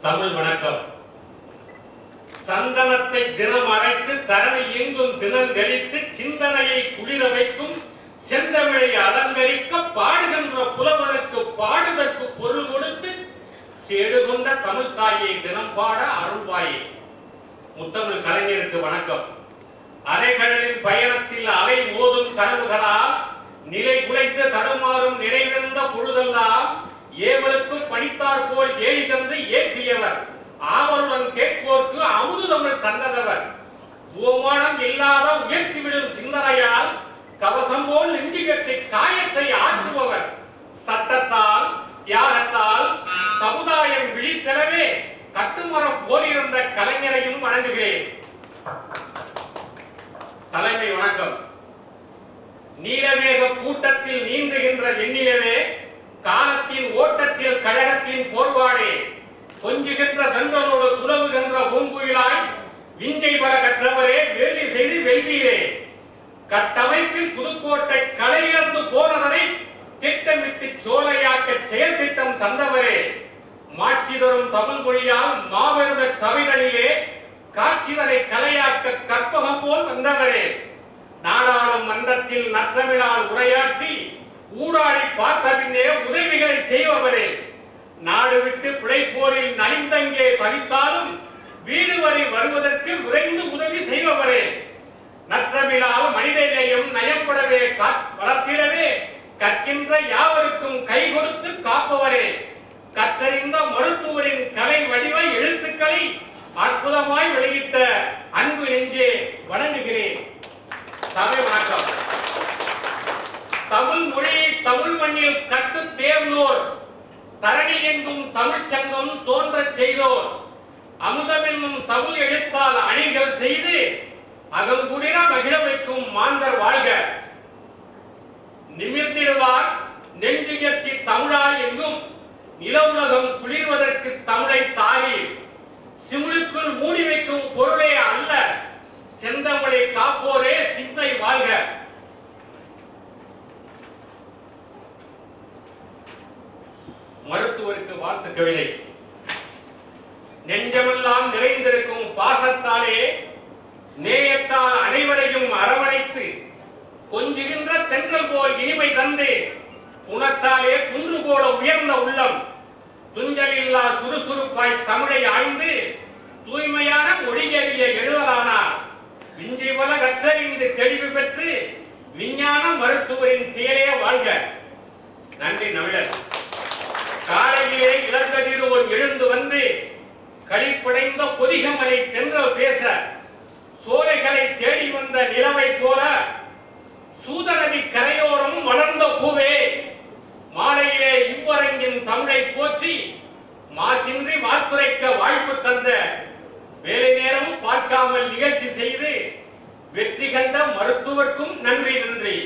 தமிழ் வணக்கம். சந்தனத்தை தினம் அரைத்து தரணி எங்கும் தினம் தெளித்து சிந்தனையை குளிர வைக்கும் செந்தமிழை அலங்கரிக்க பாடுகின்ற புலவருக்கு பாடுதற்கு பொருள் கொடுத்து சேடு கொண்ட தமிழ் தாயை தினம் பாட அருள்வாயே. முத்தமிழ் கலைஞருக்கு வணக்கம். அலைகளின் பயணத்தில் அலை மோதும் கனவுகளால் நிலை குலைந்து தடுமாறும் நிறைவெந்த பொழுதெல்லாம் ஏவலுக்கு பணித்தார் போல் ஏறி தந்து ஏற்றியவர், ஆவலுடன் கேட்போர்க்கு அமுது தமிழ் தந்ததவர், ஓமானம் இல்லாத உயர்த்திவிடும் சிந்தனையால் கவசம் போல் நெஞ்சிகத்தை காயத்தை ஆற்றுபவர், சட்டத்தால் தியாகத்தால் சமுதாயம் விழித்தெழவே கட்டுமரம் போலிருந்த கலைஞரையும் வணங்குகிறேன். தலைமை வணக்கம். நீலவேக கூட்டத்தில் நீந்துகின்ற வெண்ணிலவே, காலத்தின் ஓட்டத்தில் கழகத்தின் போர்வாடே, கொஞ்சுகின்ற தண்டனோடு துளவுகின்ற பூங்குயிலாய் விஞ்சை பல கற்றவரே, வேலி செய்து வெல்வீரே, கட்டமைப்பில் புதுக்கோட்டை கலையிழந்து போனதனை திட்டமிட்டு சோலையாக்க செயல் திட்டம் தந்தவரே, மாட்சி தரும் தமிழ் மொழியால் மாபெருட சபைகளிலே காட்சிதனை கலையாக்க கற்பகம் போல் வந்தவரே, நாடாளும் மன்றத்தில் நற்றமிழால் உரையாற்றி ஊடாடி பார்த்த பின்னே உதவிகளை செய்பவரே, நாடு விட்டு பிழைப்போரில் நலிந்தங்கே தவித்தாலும் வீடு வரை வருவதற்கு விரைந்து உதவி செய்பவரே, நற்றமிழால் மனிதநேயம் நயப்படவே வளர்த்திடவே கற்கின்ற யாவருக்கும் கை கொடுத்து காப்பவரே, கற்றறிந்த மருத்துவரின் கலை வடிவ எழுத்துக்களை அற்புதமாய் வெளியிட்ட அன்பு நெஞ்சே வணங்குகிறேன். சபை வணக்கம். தமிழ் மொழியை தமிழ் மண்ணில் கற்று தேர்ந்தோர், தரணி எங்கும் தமிழ் சங்கம் தோன்ற செய்தோர், அமுதம் என்னும் தமிழ் எழுத்தால் அணிகள் செய்து அகங்குடிர மகிழ வைக்கும் மாந்தர் வாழ்க. நிமிர்ந்திடுவார் நெஞ்சுயர்த்தி தமிழால் எங்கும் நில உலகம் குளிர்வதற்கு தமிழை தாரி, சிமுளுக்குள் மூடி வைக்கும் பொருளே அல்ல செந்தமிழை காப்போரே சிந்தை வாழ்க. மருத்துவருக்கு வாழ்த்து கவிதை. நெஞ்சமெல்லாம் நிறைந்திருக்கும் பாசத்தாலே நேயத்தால் அனைவரையும் அரவணைத்து கொஞ்சுகின்ற தென்றல் போல் இனிமை தந்து குணத்தாலே குன்று போல உயர்ந்த உள்ளம் துஞ்சலில்லா சுறுசுறுப்பாய் தமிழை ஆய்ந்து தூய்மையான மொழியறிய எழுதலானார். விஞ்சி பல கற்றறிந்து தெளிவு பெற்று விஞ்ஞான மருத்துவரின் செயலே வாழ்க. நன்றி தமிழர். காலையிலே இளங்கதிரோர் எழுந்து வந்து களிப்படைந்த பொதிகமலை தென்றல் பேச சோலைகளை தேடி வந்த நிலவை போல சூதநதி கரையோரம் வளர்ந்த பூவே, மாலையிலே இவ்வரங்கின் தமிழை போற்றி மாசின்றி வாழ்த்துரைக்க வாய்ப்பு தந்த, வேலை நேரம் பார்க்காமல் நிகழ்ச்சி செய்து வெற்றி கண்ட மருத்துவர்க்கும் நன்றி.